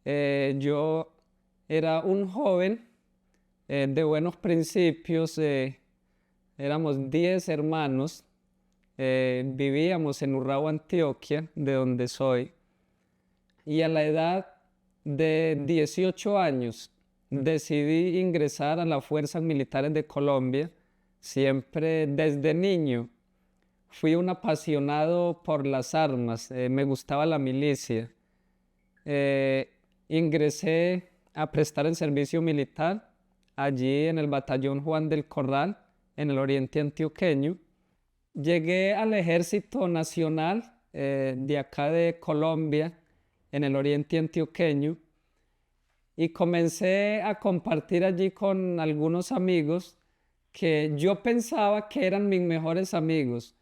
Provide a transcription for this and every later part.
Yo era un joven de buenos principios, éramos 10 hermanos, vivíamos en Urrao, Antioquia, de donde soy, y a la edad de 18 años decidí ingresar a las Fuerzas Militares de Colombia. Siempre desde niño fui un apasionado por las armas, me gustaba la milicia. Eh, Ingresé a prestar el servicio militar allí en el batallón Juan del Corral, en el oriente antioqueño. Llegué al Ejército Nacional de acá de Colombia, en el oriente antioqueño, y comencé a compartir allí con algunos amigos que yo pensaba que eran mis mejores amigos,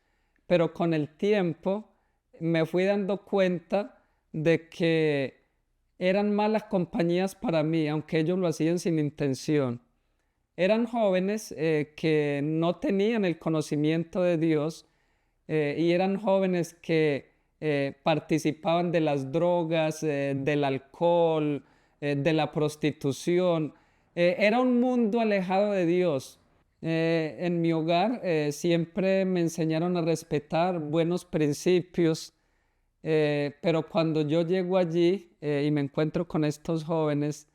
pero con el tiempo me fui dando cuenta de que eran malas compañías para mí, aunque ellos lo hacían sin intención. Eran jóvenes que no tenían el conocimiento de Dios, y eran jóvenes que participaban de las drogas, del alcohol, de la prostitución. Era un mundo alejado de Dios. En mi hogar siempre me enseñaron a respetar buenos principios, pero cuando yo llego allí y me encuentro con estos jóvenes,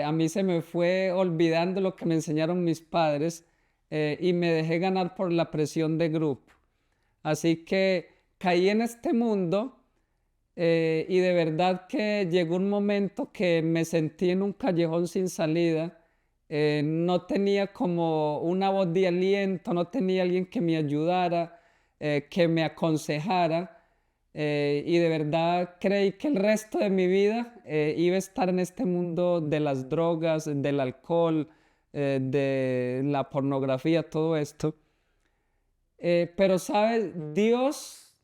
a mí se me fue olvidando lo que me enseñaron mis padres, y me dejé ganar por la presión de grupo. Así que caí en este mundo, y de verdad que llegó un momento que me sentí en un callejón sin salida. No tenía como una voz de aliento, no tenía alguien que me ayudara, que me aconsejara, y de verdad creí que el resto de mi vida iba a estar en este mundo de las drogas, del alcohol, de la pornografía, todo esto. Pero sabes, Dios,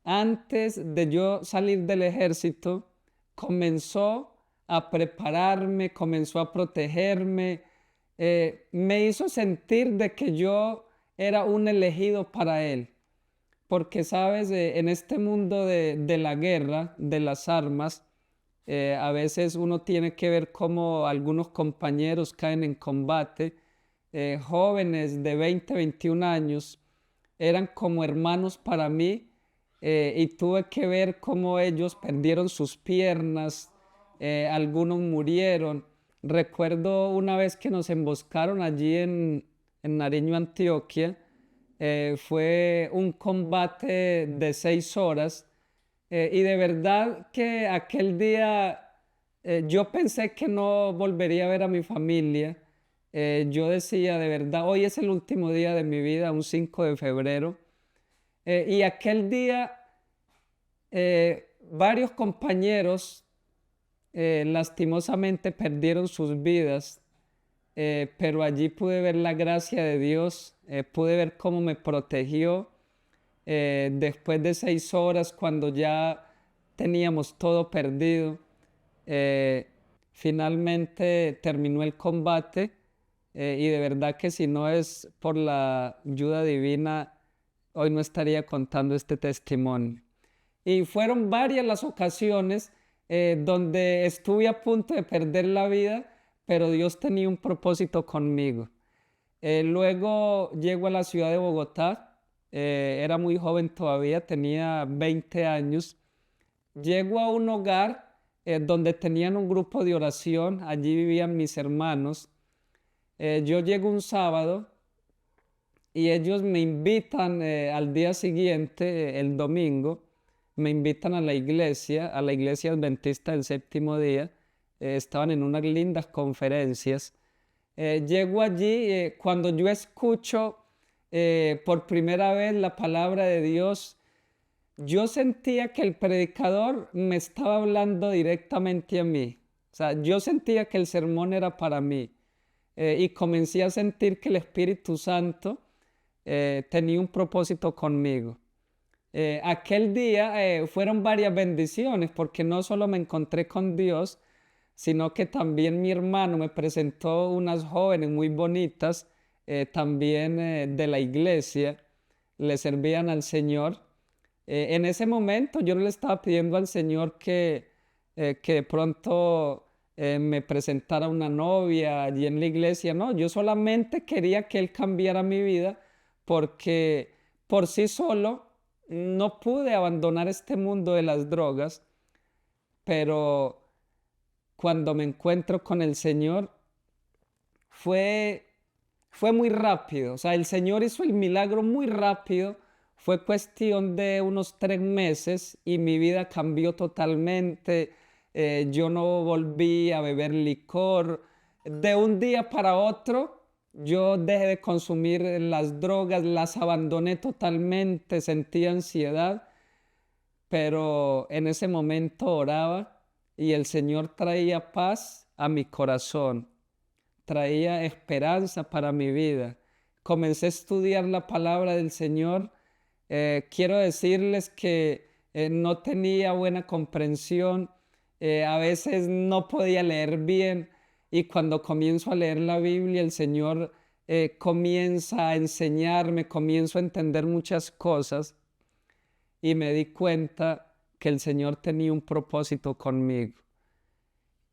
antes de yo salir del ejército, comenzó a prepararme, comenzó a protegerme, me hizo sentir de que yo era un elegido para Él. Porque, sabes, en este mundo de la guerra, de las armas, a veces uno tiene que ver cómo algunos compañeros caen en combate. Jóvenes de 20, 21 años eran como hermanos para mí, y tuve que ver cómo ellos perdieron sus piernas, algunos murieron. Recuerdo una vez que nos emboscaron allí en Nariño, Antioquia. Fue un combate de 6 horas, y de verdad que aquel día yo pensé que no volvería a ver a mi familia. Yo decía, de verdad, hoy es el último día de mi vida, un 5 de febrero. Y aquel día varios compañeros lastimosamente perdieron sus vidas, pero allí pude ver la gracia de Dios, pude ver cómo me protegió. Después de 6 horas, cuando ya teníamos todo perdido, eh, finalmente terminó el combate, y de verdad que si no es por la ayuda divina, hoy no estaría contando este testimonio. Y fueron varias las ocasiones donde estuve a punto de perder la vida, pero Dios tenía un propósito conmigo. Luego llego a la ciudad de Bogotá. Era muy joven todavía, tenía 20 años. Llego a un hogar donde tenían un grupo de oración, allí vivían mis hermanos. Yo llego un sábado y ellos me invitan al día siguiente, el domingo, me invitan a la iglesia adventista del séptimo día. Estaban en unas lindas conferencias. Llego allí, cuando yo escucho por primera vez la palabra de Dios, yo sentía que el predicador me estaba hablando directamente a mí. O sea, yo sentía que el sermón era para mí, y comencé a sentir que el Espíritu Santo tenía un propósito conmigo. Aquel día fueron varias bendiciones porque no solo me encontré con Dios, sino que también mi hermano me presentó unas jóvenes muy bonitas, también de la iglesia, le servían al Señor. En ese momento yo no le estaba pidiendo al Señor que de pronto me presentara una novia allí en la iglesia. No, yo solamente quería que él cambiara mi vida porque por sí solo no pude abandonar este mundo de las drogas, pero cuando me encuentro con el Señor fue, fue muy rápido. O sea, el Señor hizo el milagro muy rápido. Fue cuestión de unos 3 meses y mi vida cambió totalmente. Yo no volví a beber licor. De un día para otro, yo dejé de consumir las drogas, las abandoné totalmente, sentí ansiedad, pero en ese momento oraba y el Señor traía paz a mi corazón, traía esperanza para mi vida. Comencé a estudiar la palabra del Señor. Quiero decirles que no tenía buena comprensión, a veces no podía leer bien y cuando comienzo a leer la Biblia el Señor comienza a enseñarme, comienzo a entender muchas cosas y me di cuenta que el Señor tenía un propósito conmigo.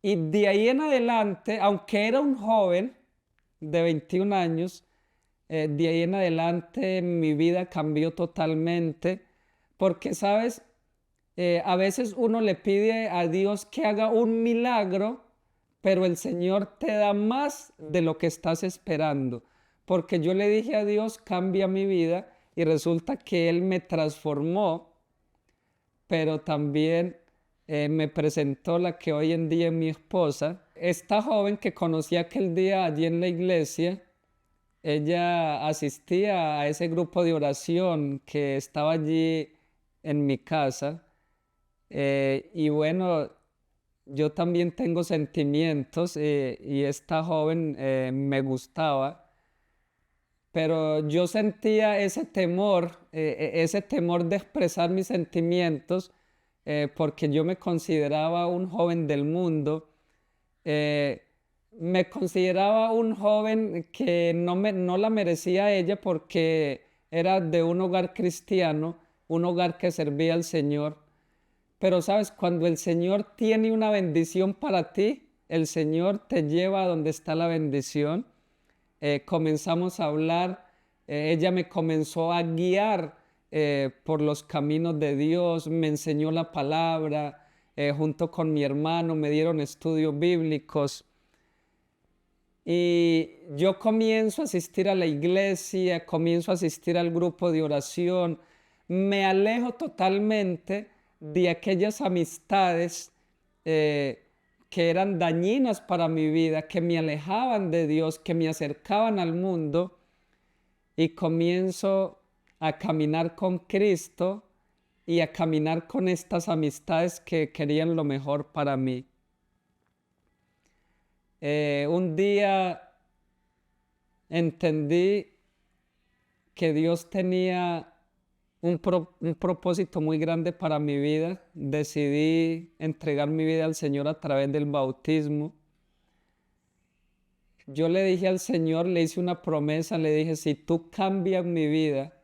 Y de ahí en adelante, aunque era un joven de 21 años, de ahí en adelante mi vida cambió totalmente, porque, ¿sabes? A veces uno le pide a Dios que haga un milagro, pero el Señor te da más de lo que estás esperando, porque yo le dije a Dios, cambia mi vida, y resulta que Él me transformó, pero también me presentó la que hoy en día es mi esposa. Esta joven que conocí aquel día allí en la iglesia, ella asistía a ese grupo de oración que estaba allí en mi casa. Y bueno, yo también tengo sentimientos y esta joven me gustaba, pero yo sentía ese temor de expresar mis sentimientos, porque yo me consideraba un joven del mundo. eh, Me consideraba un joven que no la merecía ella porque era de un hogar cristiano, un hogar que servía al Señor. Pero sabes, cuando el Señor tiene una bendición para ti, el Señor te lleva a donde está la bendición. Comenzamos a hablar, ella me comenzó a guiar por los caminos de Dios, me enseñó la palabra, junto con mi hermano me dieron estudios bíblicos. Y yo comienzo a asistir a la iglesia, comienzo a asistir al grupo de oración, me alejo totalmente de aquellas amistades que eran dañinas para mi vida, que me alejaban de Dios, que me acercaban al mundo, y comienzo a caminar con Cristo y a caminar con estas amistades que querían lo mejor para mí. Un día entendí que Dios tenía un propósito muy grande para mi vida. Decidí entregar mi vida al Señor a través del bautismo. Yo le dije al Señor, le hice una promesa, le dije, si tú cambias mi vida,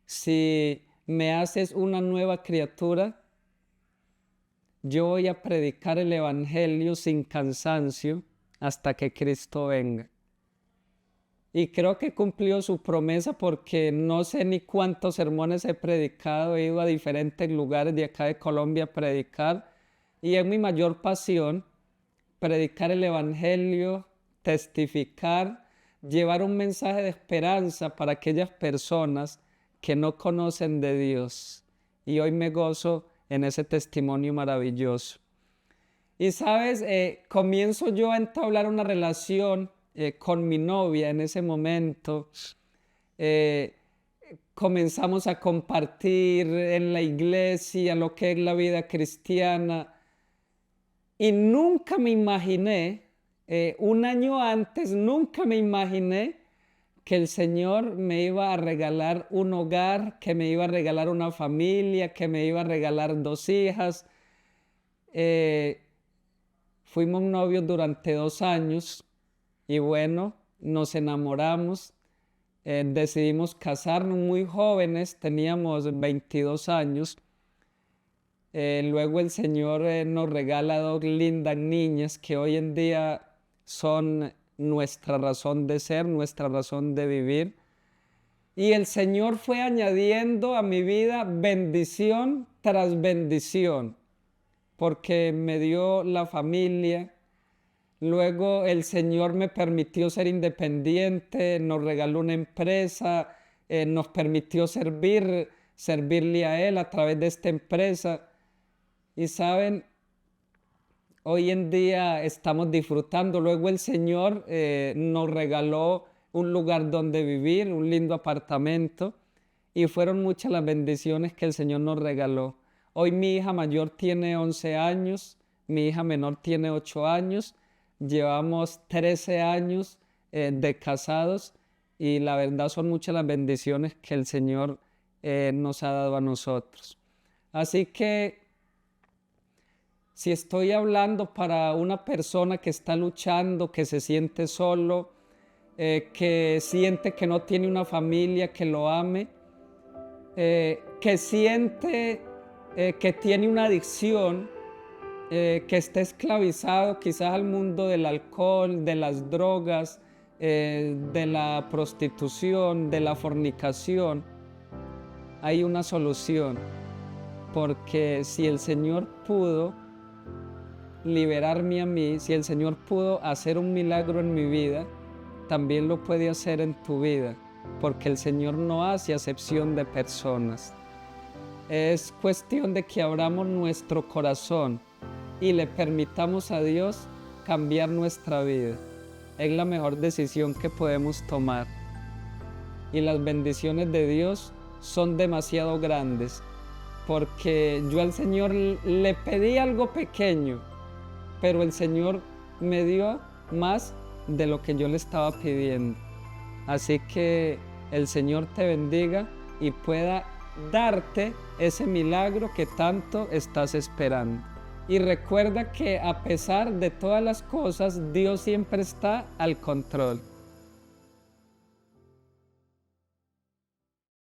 si me haces una nueva criatura, yo voy a predicar el Evangelio sin cansancio hasta que Cristo venga. Y creo que cumplió su promesa porque no sé ni cuántos sermones he predicado, he ido a diferentes lugares de acá de Colombia a predicar y es mi mayor pasión predicar el Evangelio, testificar, llevar un mensaje de esperanza para aquellas personas que no conocen de Dios. Y hoy me gozo en ese testimonio maravilloso. Y sabes, comienzo yo a entablar una relación con mi novia en ese momento. Eh, Comenzamos a compartir en la iglesia lo que es la vida cristiana. Y nunca me imaginé, un año antes, nunca me imaginé que el Señor me iba a regalar un hogar, que me iba a regalar una familia, que me iba a regalar 2 hijas. Eh, Fuimos novios durante 2 años y bueno, nos enamoramos, decidimos casarnos muy jóvenes, teníamos 22 años. Luego el Señor nos regala dos lindas niñas que hoy en día son nuestra razón de ser, nuestra razón de vivir. Y el Señor fue añadiendo a mi vida bendición tras bendición, porque me dio la familia. Luego el Señor me permitió ser independiente, nos regaló una empresa, nos permitió servirle a Él a través de esta empresa. Y saben, hoy en día estamos disfrutando. Luego el Señor nos regaló un lugar donde vivir, un lindo apartamento, y fueron muchas las bendiciones que el Señor nos regaló. Hoy mi hija mayor tiene 11 años, mi hija menor tiene 8 años, llevamos 13 años de casados, y la verdad son muchas las bendiciones que el Señor nos ha dado a nosotros. Así que si estoy hablando para una persona que está luchando, que se siente solo, que siente que no tiene una familia que lo ame, que siente que tiene una adicción, que está esclavizado quizás al mundo del alcohol, de las drogas, de la prostitución, de la fornicación, hay una solución. Porque si el Señor pudo liberarme a mí, si el Señor pudo hacer un milagro en mi vida, también lo puede hacer en tu vida, porque el Señor no hace acepción de personas. Es cuestión de que abramos nuestro corazón y le permitamos a Dios cambiar nuestra vida. Es la mejor decisión que podemos tomar. Y las bendiciones de Dios son demasiado grandes, porque yo al Señor le pedí algo pequeño, pero el Señor me dio más de lo que yo le estaba pidiendo. Así que el Señor te bendiga y pueda darte ese milagro que tanto estás esperando. Y recuerda que a pesar de todas las cosas, Dios siempre está al control.